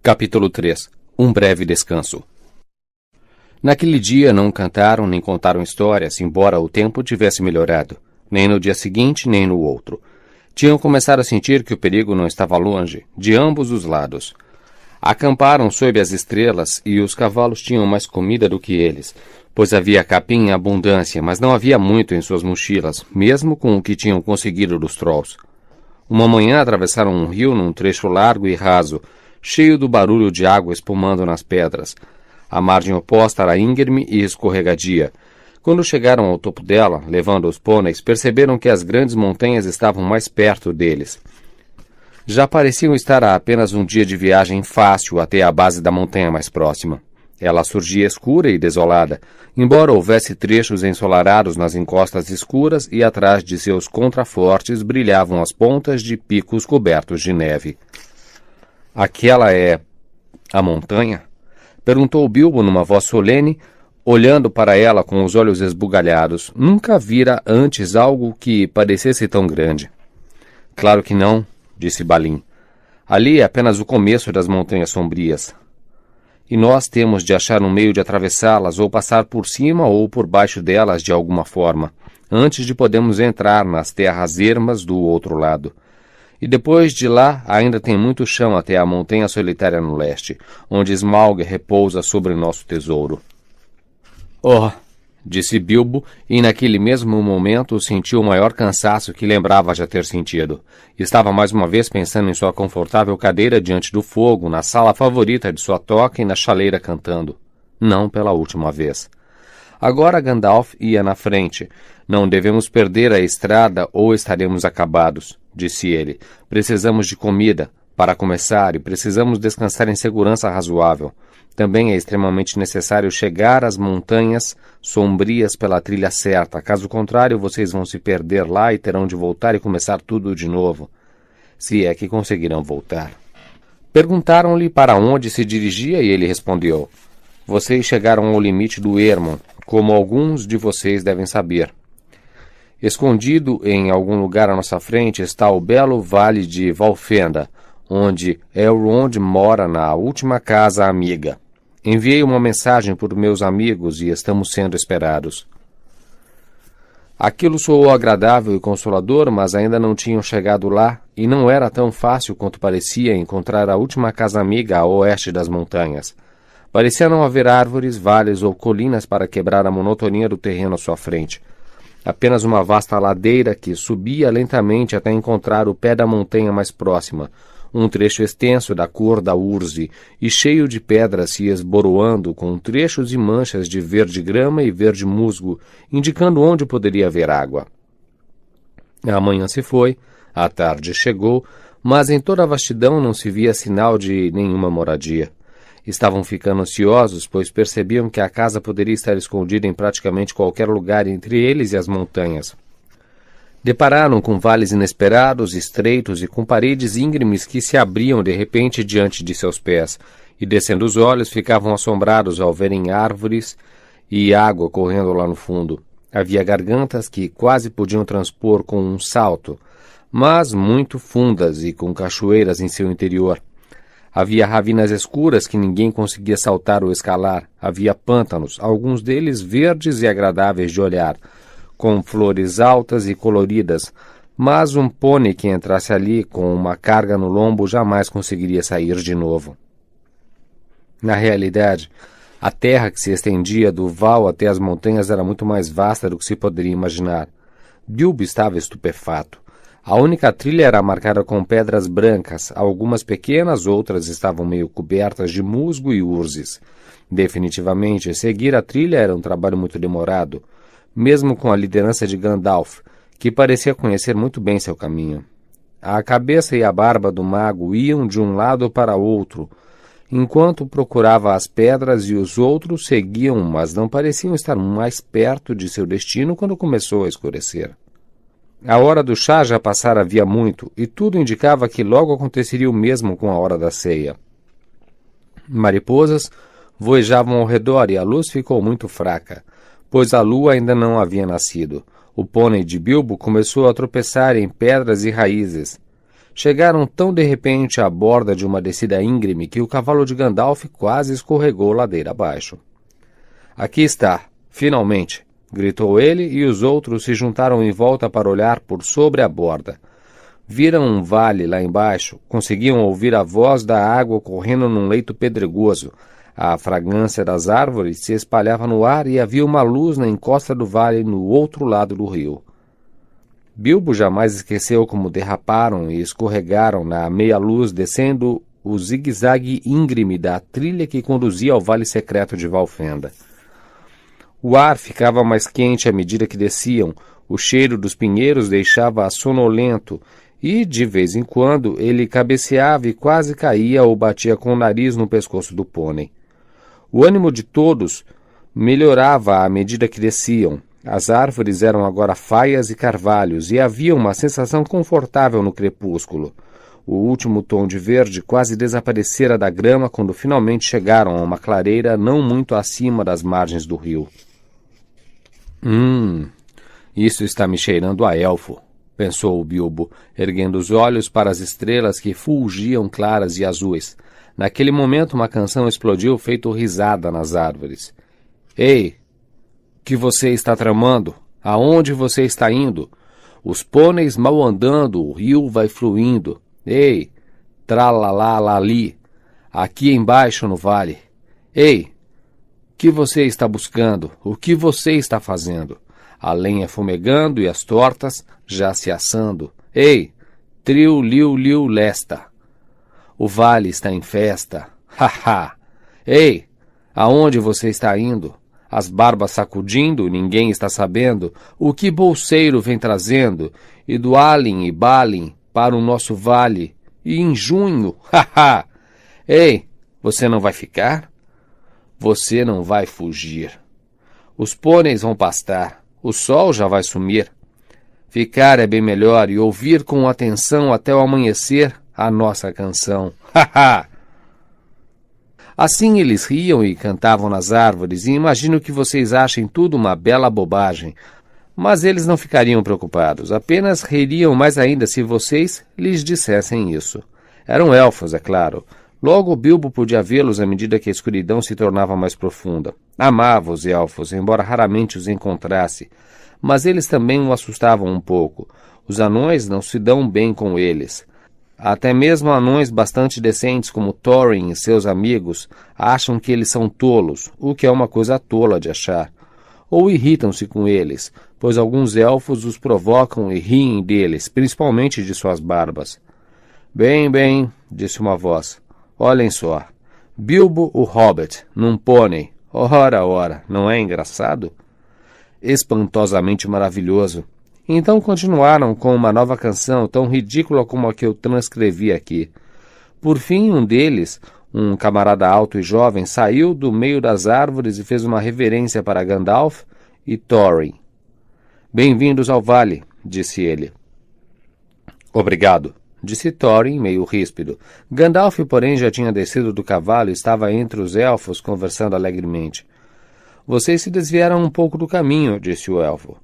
Capítulo 3. Um breve descanso. Naquele dia não cantaram nem contaram histórias, embora o tempo tivesse melhorado. Nem no dia seguinte, nem no outro. Tinham começado a sentir que o perigo não estava longe, de ambos os lados. Acamparam sob as estrelas e os cavalos tinham mais comida do que eles, pois havia capim em abundância, mas não havia muito em suas mochilas, mesmo com o que tinham conseguido dos trolls. Uma manhã atravessaram um rio num trecho largo e raso, cheio do barulho de água espumando nas pedras. A margem oposta era íngreme e escorregadia. Quando chegaram ao topo dela, levando os pôneis, perceberam que as grandes montanhas estavam mais perto deles. Já pareciam estar a apenas um dia de viagem fácil até a base da montanha mais próxima. Ela surgia escura e desolada, embora houvesse trechos ensolarados nas encostas escuras e atrás de seus contrafortes brilhavam as pontas de picos cobertos de neve. Aquela é a montanha? Perguntou Bilbo numa voz solene, olhando para ela com os olhos esbugalhados. Nunca vira antes algo que parecesse tão grande. Claro que não, disse Balin. Ali é apenas o começo das montanhas sombrias. E nós temos de achar um meio de atravessá-las ou passar por cima ou por baixo delas de alguma forma, antes de podermos entrar nas terras ermas do outro lado. E depois de lá ainda tem muito chão até a montanha solitária no leste, onde Smaug repousa sobre nosso tesouro. Oh, disse Bilbo, e naquele mesmo momento sentiu o maior cansaço que lembrava já ter sentido. Estava mais uma vez pensando em sua confortável cadeira diante do fogo, na sala favorita de sua toca e na chaleira cantando. Não pela última vez. Agora Gandalf ia na frente. Não devemos perder a estrada ou estaremos acabados, disse ele. Precisamos de comida, para começar, e precisamos descansar em segurança razoável. Também é extremamente necessário chegar às montanhas sombrias pela trilha certa. Caso contrário, vocês vão se perder lá e terão de voltar e começar tudo de novo. Se é que conseguirão voltar. Perguntaram-lhe para onde se dirigia e ele respondeu: Vocês chegaram ao limite do ermo, como alguns de vocês devem saber. Escondido em algum lugar à nossa frente está o belo vale de Valfenda, onde Elrond mora na última casa amiga. Enviei uma mensagem por meus amigos e estamos sendo esperados. Aquilo soou agradável e consolador, mas ainda não tinham chegado lá, e não era tão fácil quanto parecia encontrar a última casa amiga a oeste das montanhas. Parecia não haver árvores, vales ou colinas para quebrar a monotonia do terreno à sua frente. Apenas uma vasta ladeira que subia lentamente até encontrar o pé da montanha mais próxima, um trecho extenso da cor da urze e cheio de pedras se esboroando com trechos e manchas de verde grama e verde musgo, indicando onde poderia haver água. A manhã se foi, a tarde chegou, mas em toda a vastidão não se via sinal de nenhuma moradia. Estavam ficando ansiosos, pois percebiam que a casa poderia estar escondida em praticamente qualquer lugar entre eles e as montanhas. Depararam com vales inesperados, estreitos e com paredes íngremes que se abriam de repente diante de seus pés, e descendo os olhos ficavam assombrados ao verem árvores e água correndo lá no fundo. Havia gargantas que quase podiam transpor com um salto, mas muito fundas e com cachoeiras em seu interior. Havia ravinas escuras que ninguém conseguia saltar ou escalar. Havia pântanos, alguns deles verdes e agradáveis de olhar, com flores altas e coloridas, mas um pônei que entrasse ali com uma carga no lombo jamais conseguiria sair de novo. Na realidade, a terra que se estendia do val até as montanhas era muito mais vasta do que se poderia imaginar. Bilbo estava estupefato. A única trilha era marcada com pedras brancas, algumas pequenas, outras estavam meio cobertas de musgo e urzes. Definitivamente, seguir a trilha era um trabalho muito demorado, mesmo com a liderança de Gandalf, que parecia conhecer muito bem seu caminho. A cabeça e a barba do mago iam de um lado para outro, enquanto procurava as pedras e os outros seguiam, mas não pareciam estar mais perto de seu destino quando começou a escurecer. A hora do chá já passara havia muito, e tudo indicava que logo aconteceria o mesmo com a hora da ceia. Mariposas voejavam ao redor e a luz ficou muito fraca, pois a lua ainda não havia nascido. O pônei de Bilbo começou a tropeçar em pedras e raízes. Chegaram tão de repente à borda de uma descida íngreme que o cavalo de Gandalf quase escorregou ladeira abaixo. Aqui está, finalmente, gritou ele, e os outros se juntaram em volta para olhar por sobre a borda. Viram um vale lá embaixo, conseguiam ouvir a voz da água correndo num leito pedregoso. A fragrância das árvores se espalhava no ar e havia uma luz na encosta do vale no outro lado do rio. Bilbo jamais esqueceu como derraparam e escorregaram na meia-luz descendo o zigue-zague íngreme da trilha que conduzia ao vale secreto de Valfenda. O ar ficava mais quente à medida que desciam, o cheiro dos pinheiros deixava sonolento e, de vez em quando, ele cabeceava e quase caía ou batia com o nariz no pescoço do pônei. O ânimo de todos melhorava à medida que desciam. As árvores eram agora faias e carvalhos, e havia uma sensação confortável no crepúsculo. O último tom de verde quase desaparecera da grama quando finalmente chegaram a uma clareira não muito acima das margens do rio. Isso está me cheirando a elfo, pensou o Bilbo, erguendo os olhos para as estrelas que fulgiam claras e azuis. Naquele momento uma canção explodiu feito risada nas árvores. Ei! Que você está tramando? Aonde você está indo? Os pôneis mal andando, o rio vai fluindo. Ei, tralalá-lali, aqui embaixo no vale. Ei, que você está buscando? O que você está fazendo? A lenha fumegando e as tortas já se assando. Ei, triu-liu-liu-lesta. O vale está em festa. Ha-ha! Ei, aonde você está indo? As barbas sacudindo, ninguém está sabendo o que bolseiro vem trazendo, e do Alin e Balin para o nosso vale, e em junho, haha! Ei, você não vai ficar? Você não vai fugir. Os pôneis vão pastar, o sol já vai sumir. Ficar é bem melhor e ouvir com atenção até o amanhecer a nossa canção. Haha! Assim eles riam e cantavam nas árvores, e imagino que vocês achem tudo uma bela bobagem. Mas eles não ficariam preocupados, apenas ririam mais ainda se vocês lhes dissessem isso. Eram elfos, é claro. Logo Bilbo podia vê-los à medida que a escuridão se tornava mais profunda. Amava os elfos, embora raramente os encontrasse. Mas eles também o assustavam um pouco. Os anões não se dão bem com eles. Até mesmo anões bastante decentes como Thorin e seus amigos acham que eles são tolos, o que é uma coisa tola de achar. Ou irritam-se com eles, pois alguns elfos os provocam e riem deles, principalmente de suas barbas. Bem, bem, disse uma voz. Olhem só. Bilbo o Hobbit, num pônei. Ora, ora, não é engraçado? Espantosamente maravilhoso. Então continuaram com uma nova canção tão ridícula como a que eu transcrevi aqui. Por fim, um deles, um camarada alto e jovem, saiu do meio das árvores e fez uma reverência para Gandalf e Thorin. Bem-vindos ao vale, disse ele. Obrigado, disse Thorin, meio ríspido. Gandalf, porém, já tinha descido do cavalo e estava entre os elfos, conversando alegremente. Vocês se desviaram um pouco do caminho, disse o elfo.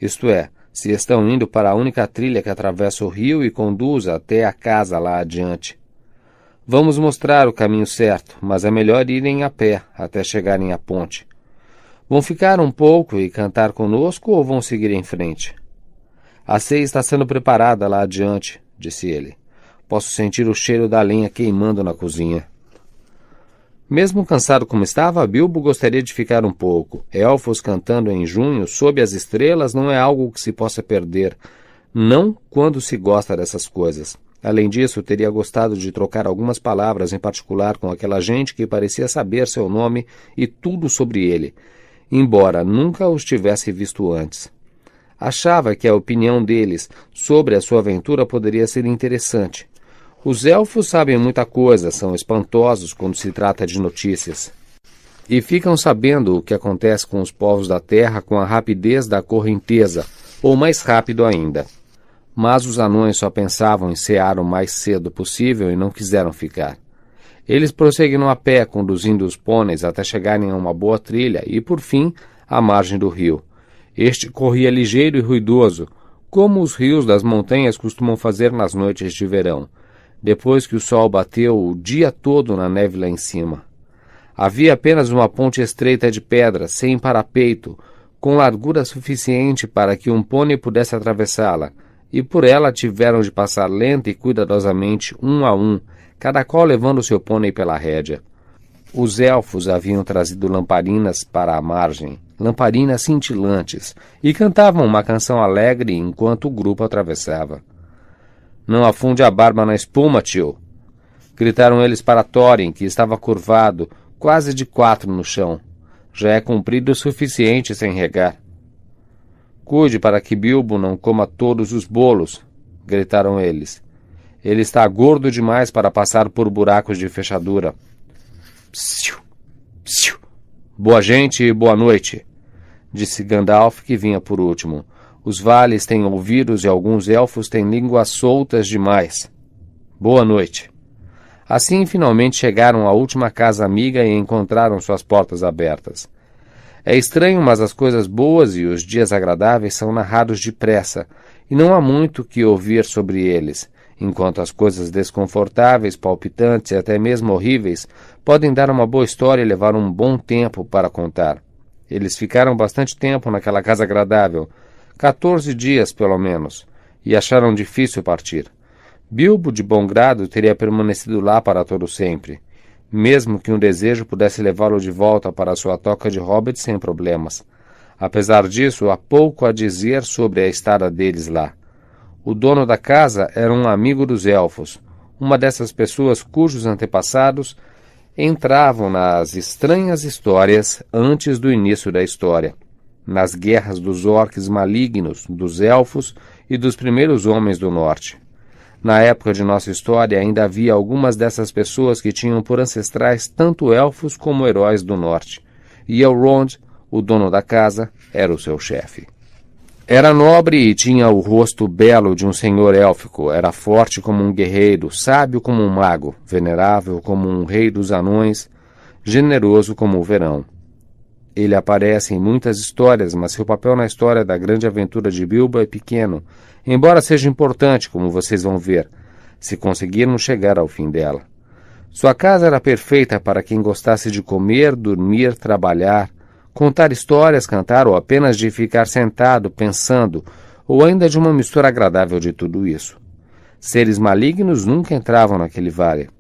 Isto é, se estão indo para a única trilha que atravessa o rio e conduz até a casa lá adiante. Vamos mostrar o caminho certo, mas é melhor irem a pé até chegarem à ponte. Vão ficar um pouco e cantar conosco ou vão seguir em frente? A ceia está sendo preparada lá adiante, disse ele. Posso sentir o cheiro da lenha queimando na cozinha. Mesmo cansado como estava, Bilbo gostaria de ficar um pouco. Elfos cantando em junho, sob as estrelas, não é algo que se possa perder. Não quando se gosta dessas coisas. Além disso, teria gostado de trocar algumas palavras, em particular com aquela gente que parecia saber seu nome e tudo sobre ele, embora nunca os tivesse visto antes. Achava que a opinião deles sobre a sua aventura poderia ser interessante. Os elfos sabem muita coisa, são espantosos quando se trata de notícias. E ficam sabendo o que acontece com os povos da terra com a rapidez da correnteza, ou mais rápido ainda. Mas os anões só pensavam em cear o mais cedo possível e não quiseram ficar. Eles prosseguiram a pé, conduzindo os pôneis até chegarem a uma boa trilha e, por fim, à margem do rio. Este corria ligeiro e ruidoso, como os rios das montanhas costumam fazer nas noites de verão, depois que o sol bateu o dia todo na neve lá em cima. Havia apenas uma ponte estreita de pedra, sem parapeito, com largura suficiente para que um pônei pudesse atravessá-la, e por ela tiveram de passar lenta e cuidadosamente, um a um, cada qual levando seu pônei pela rédea. Os elfos haviam trazido lamparinas para a margem, lamparinas cintilantes, e cantavam uma canção alegre enquanto o grupo atravessava. "Não afunde a barba na espuma, tio!" gritaram eles para Thorin, que estava curvado, quase de quatro no chão. "Já é comprido o suficiente sem regar." "Cuide para que Bilbo não coma todos os bolos", gritaram eles. "Ele está gordo demais para passar por buracos de fechadura." "Psiu, psiu. Boa gente e boa noite", disse Gandalf, que vinha por último. "Os vales têm ouvidos e alguns elfos têm línguas soltas demais. Boa noite." Assim, finalmente chegaram à última casa amiga e encontraram suas portas abertas. É estranho, mas as coisas boas e os dias agradáveis são narrados depressa, e não há muito que ouvir sobre eles, enquanto as coisas desconfortáveis, palpitantes e até mesmo horríveis podem dar uma boa história e levar um bom tempo para contar. Eles ficaram bastante tempo naquela casa agradável, 14 dias pelo menos, e acharam difícil partir. Bilbo, de bom grado, teria permanecido lá para todo sempre, mesmo que um desejo pudesse levá-lo de volta para sua toca de hobbit sem problemas. Apesar disso, há pouco a dizer sobre a estada deles lá. O dono da casa era um amigo dos elfos, uma dessas pessoas cujos antepassados entravam nas estranhas histórias antes do início da história, nas guerras dos orques malignos, dos elfos e dos primeiros homens do norte. Na época de nossa história, ainda havia algumas dessas pessoas que tinham por ancestrais tanto elfos como heróis do norte, e Elrond, o dono da casa, era o seu chefe. Era nobre e tinha o rosto belo de um senhor élfico, era forte como um guerreiro, sábio como um mago, venerável como um rei dos anões, generoso como o verão. Ele aparece em muitas histórias, mas seu papel na história da grande aventura de Bilbo é pequeno, embora seja importante, como vocês vão ver, se conseguirmos chegar ao fim dela. Sua casa era perfeita para quem gostasse de comer, dormir, trabalhar, contar histórias, cantar ou apenas de ficar sentado, pensando, ou ainda de uma mistura agradável de tudo isso. Seres malignos nunca entravam naquele vale.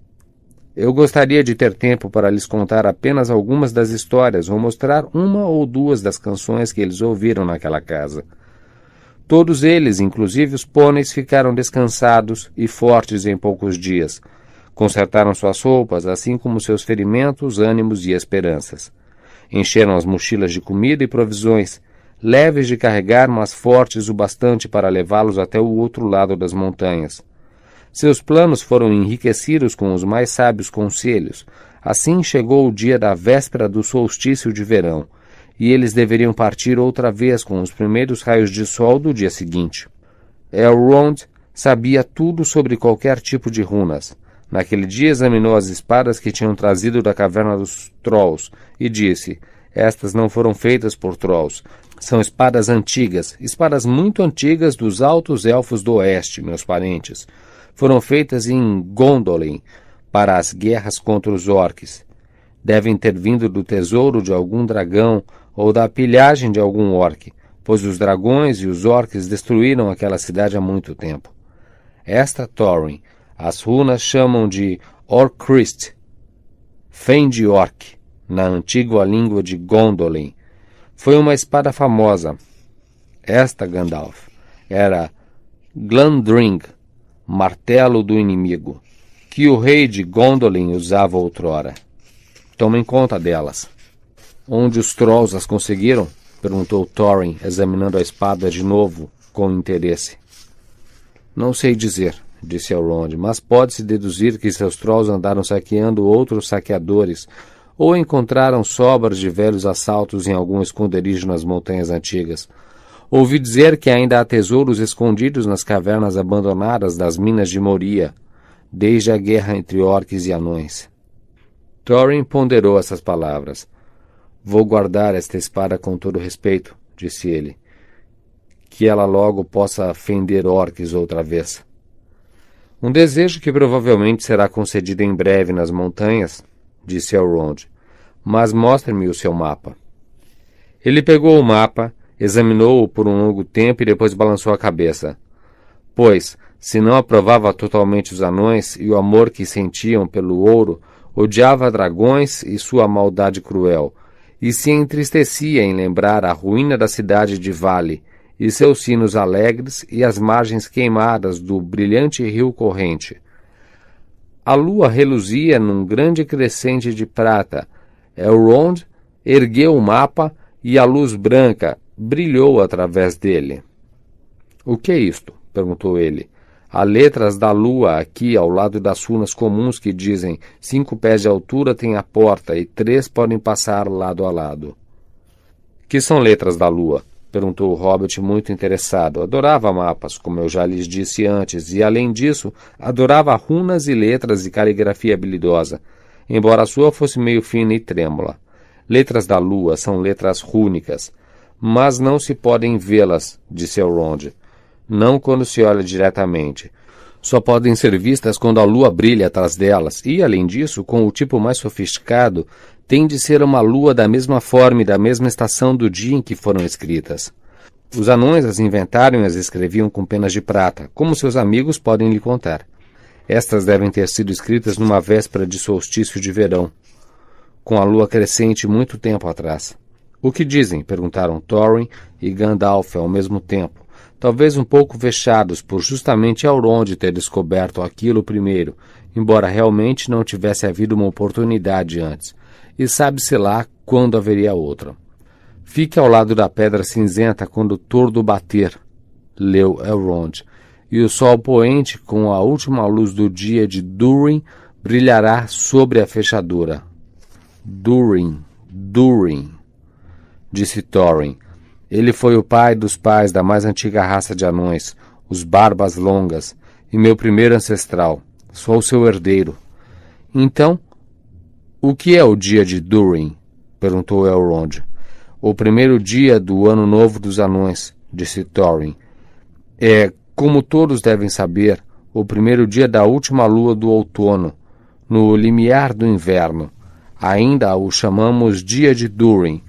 Eu gostaria de ter tempo para lhes contar apenas algumas das histórias ou mostrar uma ou duas das canções que eles ouviram naquela casa. Todos eles, inclusive os pôneis, ficaram descansados e fortes em poucos dias. Consertaram suas roupas, assim como seus ferimentos, ânimos e esperanças. Encheram as mochilas de comida e provisões, leves de carregar, mas fortes o bastante para levá-los até o outro lado das montanhas. Seus planos foram enriquecidos com os mais sábios conselhos. Assim chegou o dia da véspera do solstício de verão, e eles deveriam partir outra vez com os primeiros raios de sol do dia seguinte. Elrond sabia tudo sobre qualquer tipo de runas. Naquele dia examinou as espadas que tinham trazido da caverna dos Trolls e disse: "Estas não foram feitas por Trolls. São espadas antigas, espadas muito antigas dos altos elfos do oeste, meus parentes. Foram feitas em Gondolin para as guerras contra os orques. Devem ter vindo do tesouro de algum dragão ou da pilhagem de algum orque, pois os dragões e os orques destruíram aquela cidade há muito tempo. Esta Thorin, as runas chamam de Orcrist, Fen de Orc, na antiga língua de Gondolin. Foi uma espada famosa. Esta, Gandalf, era Glamdring, martelo do inimigo, que o rei de Gondolin usava outrora. Tomem conta delas." "Onde os Trolls as conseguiram?" perguntou Thorin, examinando a espada de novo com interesse. "Não sei dizer", disse Elrond, "mas pode-se deduzir que seus Trolls andaram saqueando outros saqueadores ou encontraram sobras de velhos assaltos em algum esconderijo nas montanhas antigas. Ouvi dizer que ainda há tesouros escondidos nas cavernas abandonadas das minas de Moria, desde a guerra entre orques e anões." Thorin ponderou essas palavras. "Vou guardar esta espada com todo respeito", disse ele. que ela logo possa fender orques outra vez. Um desejo que provavelmente será concedido em breve nas montanhas, disse Elrond, mas mostre-me o seu mapa. Ele pegou o mapa, examinou-o por um longo tempo e depois balançou a cabeça. Pois, se não aprovava totalmente os anões e o amor que sentiam pelo ouro, odiava dragões e sua maldade cruel, e se entristecia em lembrar a ruína da cidade de Vale, e seus sinos alegres e as margens queimadas do brilhante rio corrente. A lua reluzia num grande crescente de prata. Elrond ergueu o mapa e a luz branca brilhou através dele. — O que é isto? Perguntou ele. — Há letras da lua aqui ao lado das runas comuns que dizem 5 pés de altura tem a porta e 3 podem passar lado a lado. — Que são letras da lua? Perguntou o hobbit muito interessado. Adorava mapas, como eu já lhes disse antes, e além disso, adorava runas e letras e caligrafia habilidosa, embora a sua fosse meio fina e trêmula. Letras da lua são letras rúnicas, mas não se podem vê-las, disse Elrond. Não quando se olha diretamente. Só podem ser vistas quando a lua brilha atrás delas, e, além disso, com o tipo mais sofisticado, tem de ser uma lua da mesma forma e da mesma estação do dia em que foram escritas. Os anões as inventaram e as escreviam com penas de prata, como seus amigos podem lhe contar. Estas devem ter sido escritas numa véspera de solstício de verão, com a lua crescente muito tempo atrás. — O que dizem? Perguntaram Thorin e Gandalf ao mesmo tempo, talvez um pouco vexados por justamente Elrond ter descoberto aquilo primeiro, embora realmente não tivesse havido uma oportunidade antes, e sabe-se lá quando haveria outra. — Fique ao lado da pedra cinzenta quando o tordo bater, leu Elrond, e o sol poente com a última luz do dia de Durin brilhará sobre a fechadura. — Durin, disse Thorin. Ele foi o pai dos pais da mais antiga raça de anões, os Barbas Longas, e meu primeiro ancestral. Sou seu herdeiro. — Então, o que é o dia de Durin? Perguntou Elrond. — O primeiro dia do ano novo dos anões, disse Thorin. É, como todos devem saber, o primeiro dia da última lua do outono, no limiar do inverno. Ainda o chamamos dia de Durin,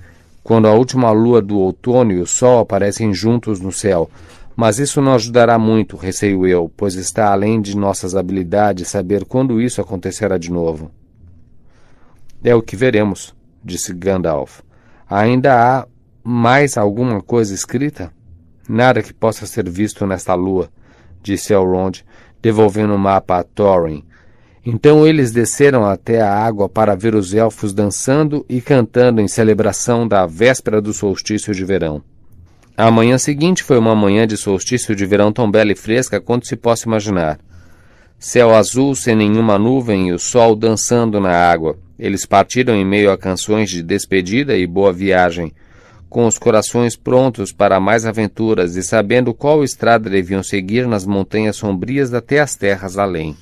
quando a última lua do outono e o sol aparecem juntos no céu. Mas isso não ajudará muito, receio eu, pois está além de nossas habilidades saber quando isso acontecerá de novo. — É o que veremos, disse Gandalf. — Ainda há mais alguma coisa escrita? — Nada que possa ser visto nesta lua, disse Elrond, devolvendo o mapa a Thorin. Então eles desceram até a água para ver os elfos dançando e cantando em celebração da véspera do solstício de verão. A manhã seguinte foi uma manhã de solstício de verão tão bela e fresca quanto se possa imaginar. Céu azul sem nenhuma nuvem e o sol dançando na água. Eles partiram em meio a canções de despedida e boa viagem, com os corações prontos para mais aventuras e sabendo qual estrada deviam seguir nas montanhas sombrias até as terras além.